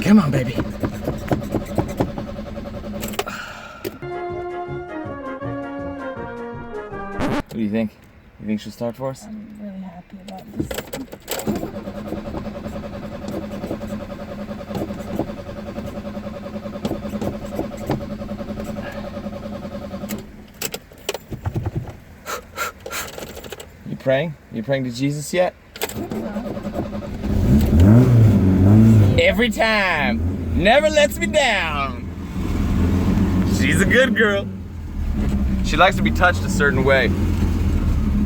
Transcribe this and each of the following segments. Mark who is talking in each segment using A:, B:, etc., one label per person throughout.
A: Come on, baby. What do you think? You think she'll start for us?
B: I'm really happy about this.
A: You praying? You praying to Jesus yet? Every time. Never lets me down. She's a good girl. She likes to be touched a certain way.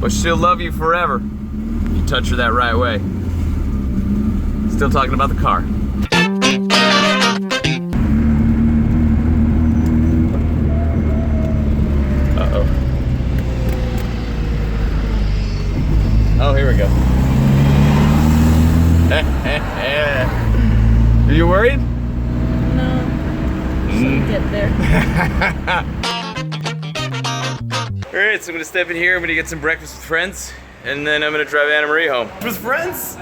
A: But she'll love you forever if you touch her that right way. Still talking about the car. Uh-oh. Oh, here we go. Are you worried?
B: No. She'll get there.
A: Alright, so I'm gonna step in here, I'm gonna get some breakfast with friends, and then I'm gonna drive Anna Marie home. With friends?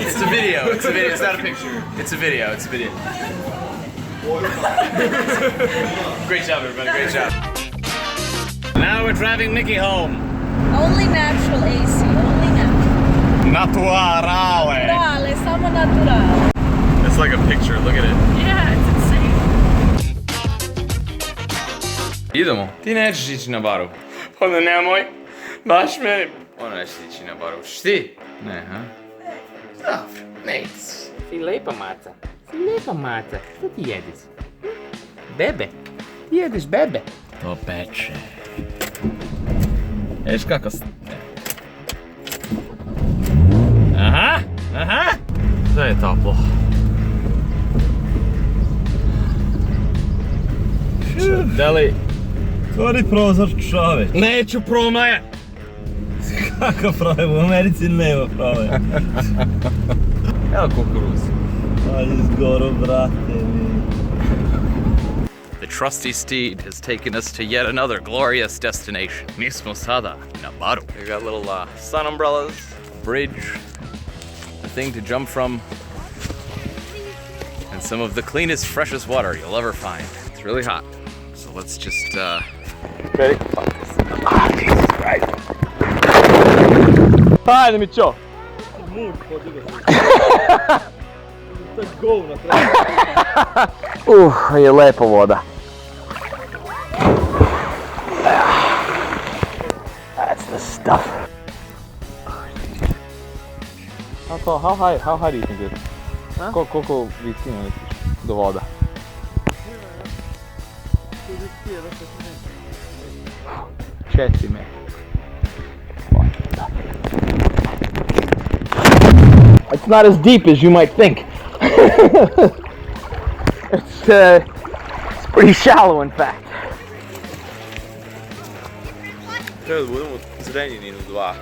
A: It's a video, it's a video, it's not a picture. It's a video, it's a video. Great job, everybody, great job. Now we're driving Mickey home.
B: Only natural AC, only natural.
A: Naturale.
B: Naturale, samo naturale.
A: It's like a picture, look at it.
B: Yeah, it's insane.
A: Idemo. Ti nećeš ići na baru. Onda nemoj. Baš meni. Ona neće ići na baru. Šti? Ne, ha? Dobro, neće.
C: Si lepa maca. Si lepa maca. Što ti jedeš? Bebe. Ti jedeš bebe.
A: To peče. Viš kako Aha, aha. Sve je toplo. Da li...
D: Otvori prozor, čoveč.
A: Neću promaja.
D: Kako promaja? U Americi nema promaja.
A: Evo kukuruz.
D: Ajde zgoro, brate mi.
A: The trusty steed has taken us to yet another glorious destination. Mi smo sada na baru. We got little sun umbrellas, bridge, a thing to jump from, and some of the cleanest, freshest water you'll ever find. It's really hot, so let's just ready? Ah, Jesus Christ! Ajde mi čo!
D: Muč podigao. To je govna treba.
A: Je lepo voda. That's the stuff.
C: How high do you think it is? Koliko visina misliš do voda? Četiri metra. It's not as deep as you might think. It's pretty shallow, in fact.
A: Treba da budemo u Zrenjaninu 2.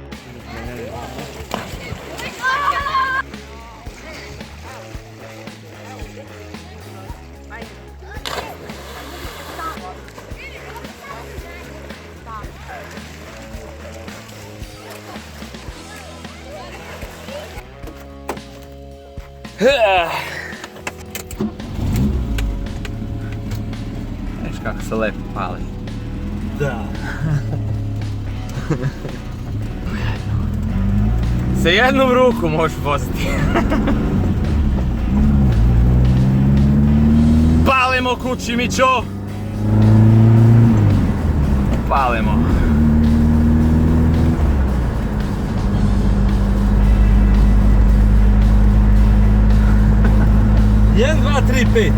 A: Viš kako se lepo pali.
D: Da.
A: Sa jednom ruku možeš voziti. Palimo kući, Mićo! Palimo.
D: 1, 2, 3, 5.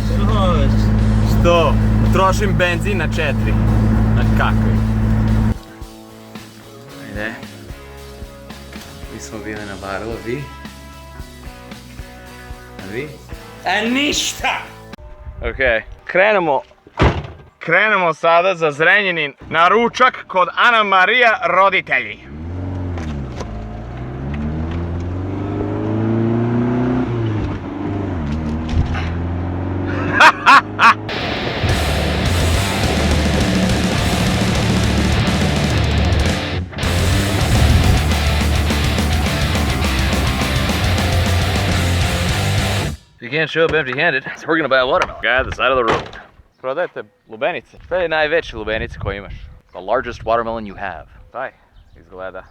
D: Čovječ.
A: Što? Trošim benzin na 4. Na kakvi? Ajde. Mi smo bili na baru, a vi? A vi? A ništa! Ok, krenemo sada za Zrenjanin na ručak kod Ana Marija roditelji. can't show up empty-handed, so we're gonna buy a watermelon. Guy at the side of the road. Prodajte lubenice. To je najveća lubenica koju imaš. The largest watermelon you have. Taj izgleda.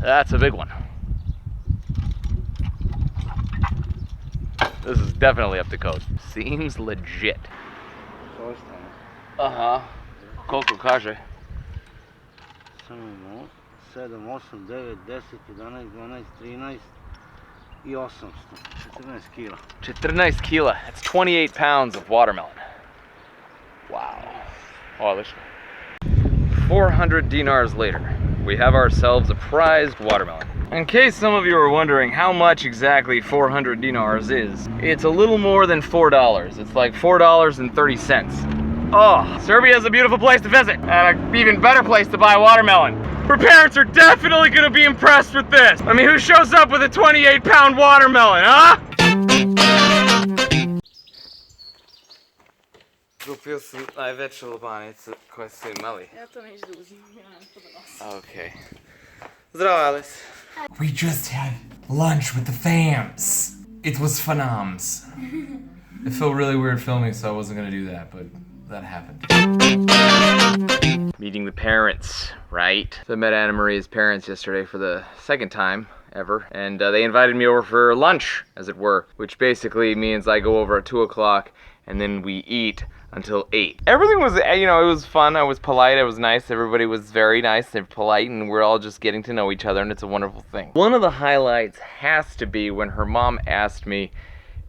A: That's a big one. This is definitely up to code. Seems legit. Uh-huh. Koliko kaže?
E: Samo imamo 7, 8, 9, 10, 11, 12, 13 I 800. 14 kila.
A: 14 kila. That's 28 pounds of watermelon. Wow. Odlično. 400 dinars later, we have ourselves a prized watermelon. In case some of you are wondering how much exactly 400 dinars is, it's a little more than $4. It's like $4.30. Oh, Serbia is a beautiful place to visit, and an even better place to buy watermelon. Her parents are definitely gonna be impressed with this. I mean, who shows up with a 28-pound watermelon, huh? Kupio sam najveću lubanicu koju su imali.
B: Ja to neću da uzim, ja nemam to da nosim.
A: Okay. Zdravo, Alice.
F: We just had lunch with the fams. It was phenoms. It felt really weird filming, so I wasn't gonna do that, but that happened.
A: Meeting the parents, right? So I met Anna Marie's parents yesterday for the second time ever, and they invited me over for lunch, as it were, which basically means I go over at 2 o'clock and then we eat until 8. Everything was, you know, it was fun. I was polite, I was nice. Everybody was very nice and polite, and we're all just getting to know each other, and it's a wonderful thing. One of the highlights has to be when her mom asked me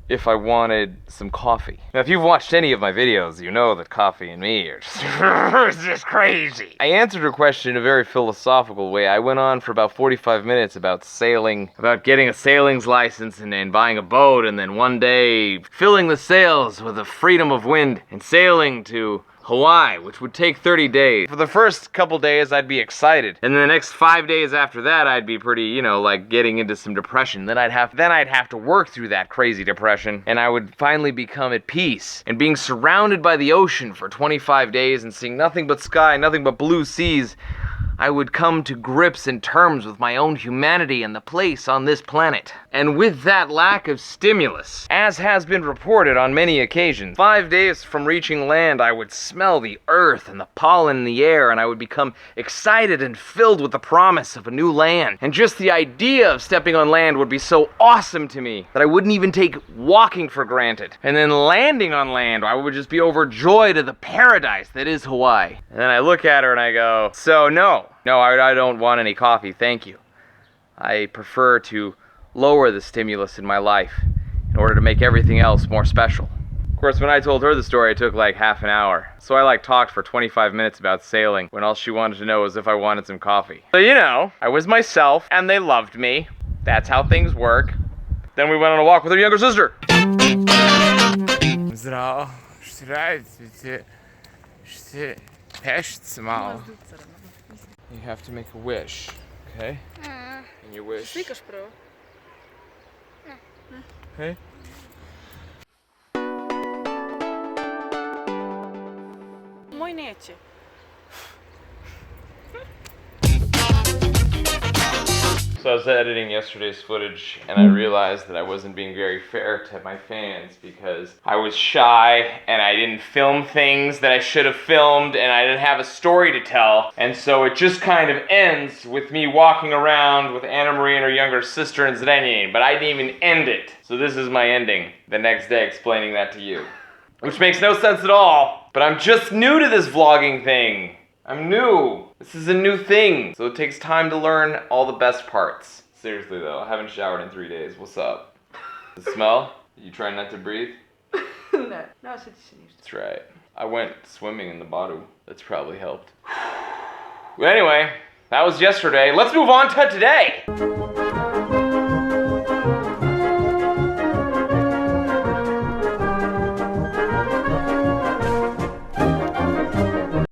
A: if I wanted some coffee. Now, if you've watched any of my videos, you know that coffee and me are just crazy. I answered her question in a very philosophical way. I went on for about 45 minutes about sailing, about getting a sailing's license and buying a boat, and then one day filling the sails with the freedom of wind and sailing to Hawaii, which would take 30 days. For the first couple days, I'd be excited. And the next 5 days after that, I'd be pretty, you know, like getting into some depression. Then I'd have to work through that crazy depression, and I would finally become at peace. And being surrounded by the ocean for 25 days and seeing nothing but sky, nothing but blue seas, I would come to grips and terms with my own humanity and the place on this planet. And with that lack of stimulus, as has been reported on many occasions, 5 days from reaching land, I would smell the earth and the pollen in the air, and I would become excited and filled with the promise of a new land. And just the idea of stepping on land would be so awesome to me that I wouldn't even take walking for granted. And then landing on land, I would just be overjoyed at the paradise that is Hawaii. And then I look at her and I go, so no, I don't want any coffee, thank you. I prefer to lower the stimulus in my life in order to make everything else more special. Of course, when I told her the story, it took like half an hour. So I talked for 25 minutes about sailing when all she wanted to know was if I wanted some coffee. So you know, I was myself and they loved me. That's how things work. Then we went on a walk with her younger sister.
F: Zdravo. Šta radite? Šta pešite malo? You have to make a wish, okay? And you wish.
B: Slikaš prvo.
F: Okay?
B: Moj neće.
A: So I was editing yesterday's footage and I realized that I wasn't being very fair to my fans because I was shy and I didn't film things that I should have filmed and I didn't have a story to tell. And so it just kind of ends with me walking around with Anna Marie and her younger sister in Zrenjanin, but I didn't even end it. So this is my ending, the next day explaining that to you. Which makes no sense at all, but I'm just new to this vlogging thing. I'm new. This is a new thing, so it takes time to learn all the best parts. Seriously though, I haven't showered in 3 days. What's up? The smell? You trying not to breathe?
B: Ne, ne osjeti se ništa.
A: That's right. I went swimming in the bottle. That's probably helped. Well, anyway, that was yesterday. Let's move on to today.